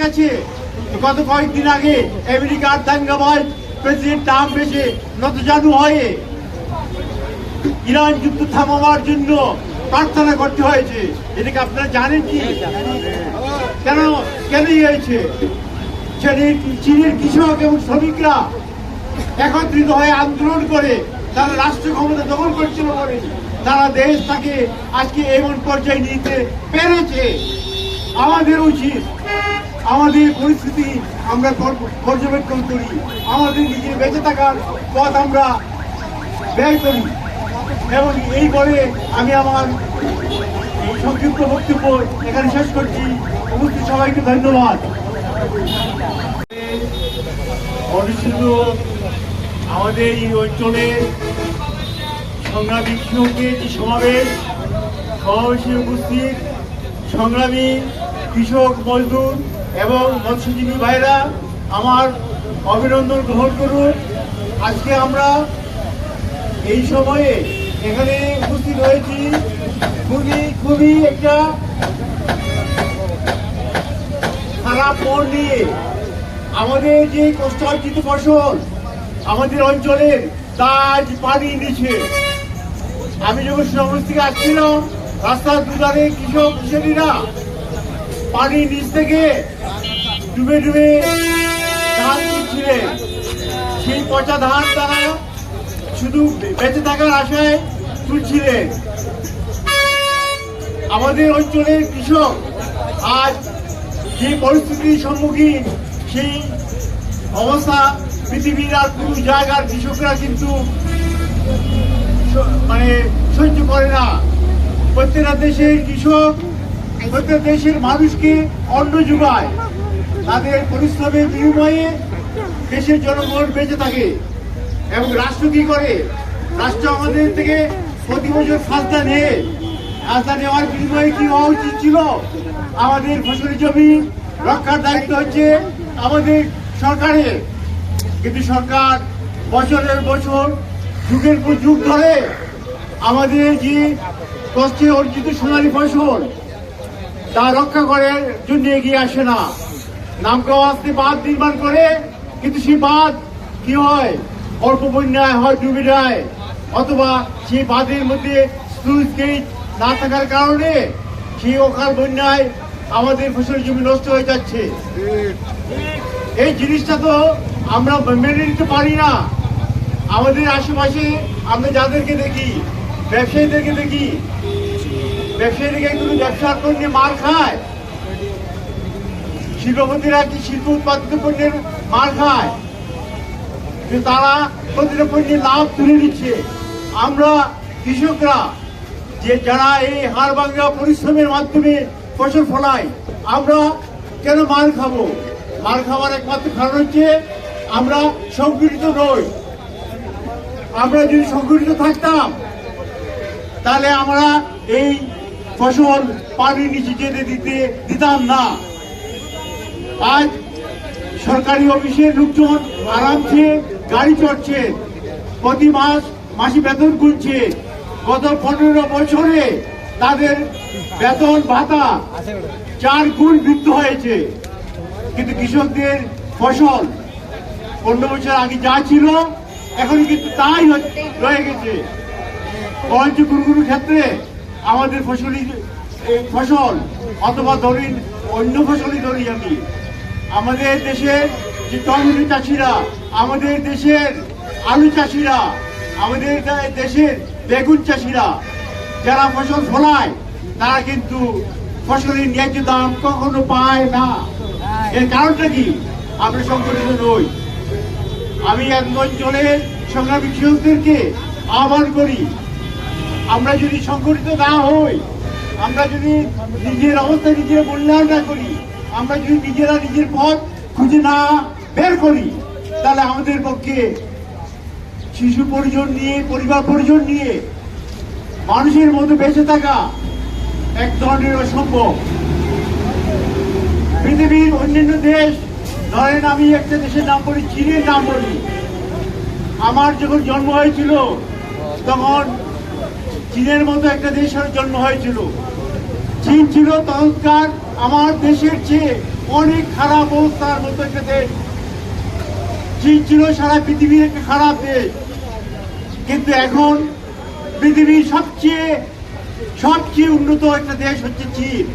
গেছে। গত কয়েকদিন আগে আমেরিকার দাঙ্গাবাজ প্রেসিডেন্ট ট্রাম্প এসে নতজানু হয়ে ইরান যুদ্ধ থামাবার জন্য প্রার্থনা করতে হয়েছে। এটাকে আপনারা জানেন কি? কেন হয়েছে? চীনের কৃষক এবং শ্রমিকরা একত্রিত হয়ে আন্দোলন করে তারা রাষ্ট্র ক্ষমতা দখল করছিল বলে তারা দেশটাকে আজকে এমন পর্যায়ে নিতে পেরেছে। আমাদের উচিত আমাদের পরিস্থিতি আমরা পর্যবেক্ষণ করি, আমাদের নিজের বেঁচে থাকার পথ আমরা ব্যয় করি। এবং এই বলে আমি আমার সংক্ষিপ্ত বক্তব্য এখানে শেষ করছি। উপস্থিত সবাইকে ধন্যবাদ। অনুষ্ঠিত আমাদের এই অঞ্চলে সংগ্রামী কৃষকদের যে সমাবেশে উপস্থিত সংগ্রামী কৃষক, মজদুর এবং মৎস্যজীবী ভাইরা আমার অভিনন্দন গ্রহণ করুন। আজকে আমরা এই সময়ে এখানে উপস্থিত হয়েছি খুবই একটা খারাপ মন নিয়ে। আমাদের যে কষ্টার্জিত ফসল আমাদের অঞ্চলের তা আজ পানি নিচ্ছে। আমি যখন শ্রীনগর থেকে আসছিলাম, রাস্তার দুধারে কৃষক কিশোরীরা পানির নিচ থেকে ডুবে ধান তুলছিলেন। সেই পচা ধান তারা শুধু বেঁচে থাকার আশায় তুলছিলেন। আমাদের অঞ্চলের কৃষক আজ যে পরিস্থিতির সম্মুখীন, সেই অবস্থা পৃথিবীর আর কোনো জায়গার কৃষকরা কিন্তু সহ্য করে না। প্রত্যেকটা দেশের কৃষক প্রত্যেক দেশের মানুষকে অন্ন যোগায়, তাদের পরিশ্রমের বিনিময়ে দেশের জনগণ বেঁচে থাকে। এবং রাষ্ট্র কি করে? রাষ্ট্র আমাদের থেকে প্রতি বছর খাজনা নেওয়ার বিনিময়ে কি হওয়া উচিত ছিল? আমাদের ফসলি জমি রক্ষার দায়িত্ব হচ্ছে আমাদের সরকারের। কিন্তু সরকার বছরের বছর যুগের পর যুগ ধরে আমাদের যে কষ্টে অর্জিত সোনালী ফসল তা রক্ষা করার জন্য এগিয়ে আসে না। নামকাওয়াস্তে বাঁধ নির্মাণ করে, কিন্তু সেই বাঁধ কি হয়? অল্প বন্যায় হয় ডুবে যায়, অথবা সেই বাঁধের মধ্যে স্লুইস গেট না থাকার কারণে সেই অকাল বন্যায় আমাদের ফসল জমি নষ্ট হয়ে যাচ্ছে। এই জিনিসটা তো আমরা মেনে নিতে পারি না। আমাদের আশেপাশে আমরা যাদেরকে দেখি, ব্যবসায়ীদেরকে দেখি, ব্যবসায়ীদেরকে কিন্তু ব্যবসার পণ্যে মার খায়। শিল্পপতিরা কি শিল্প উৎপাদিত পণ্যের মার খায়, যে তারা প্রতিটা পণ্যের লাভ তুলে নিচ্ছে। আমরা কৃষকরা যে যারা এই হাড় ভাঙা পরিশ্রমের মাধ্যমে ফসল ফলাই, আমরা কেন মার খাবো? মার খাওয়ার একমাত্র কারণ হচ্ছে আমরা সংগঠিত নই। আমরা যদি সংগঠিত থাকতাম তাহলে আমরা এই ফসল পানির নিচে যেতে দিতাম না। আজ সরকারি অফিসের লোকজন আরামসে গাড়ি চড়ছে, প্রতি মাসে বেতন গুনছে। গত 15 বছরে তাদের বেতন ভাতা 4 গুণ বৃদ্ধি হয়েছে। কিন্তু কৃষকদের ফসল 15 বছর আগে যা ছিল এখন কিন্তু তাই রয়ে গেছে। বরঞ্চ কোনো ক্ষেত্রে আমাদের ফসল অথবা ধরি অন্য ফসলই ধরি আমি, আমাদের দেশের যে টমেটো চাষিরা, আমাদের দেশের আলু চাষিরা, আমাদের দেশের বেগুন চাষিরা যারা ফসল ফলায়, তারা কিন্তু ফসলের ন্যায্য দাম কখনো পায় না। এর কারণটা কি? আমরা সংগঠিত নই। আমি এক অঞ্চলের সংগ্রামী কৃষকদেরকে আহ্বান করি, আমরা যদি সংগঠিত না হই, আমরা যদি নিজের অবস্থা নিজের মূল্যায়ন না করি, আমরা যদি নিজেরা নিজের পথ খুঁজে না বের করি, তাহলে আমাদের পক্ষে শিশু পরিজন নিয়ে, পরিবার পরিজন নিয়ে মানুষের মধ্যে বেঁচে থাকা এক ধরনের অসম্ভব। পৃথিবীর অন্যান্য দেশ, ধরেন আমি একটা দেশের নাম বলি, চীনের নাম বলি। আমার যখন জন্ম হয়েছিল তখন চীনের মতো একটা দেশের জন্ম হয়েছিল। চীন ছিল তখনকার আমার দেশের চেয়ে অনেক খারাপ অবস্থার মতো একটা দেশ। চীন ছিল সারা পৃথিবীর একটা খারাপ দেশ, কিন্তু এখন পৃথিবীর সবচেয়ে উন্নত একটা দেশ হচ্ছে চীন।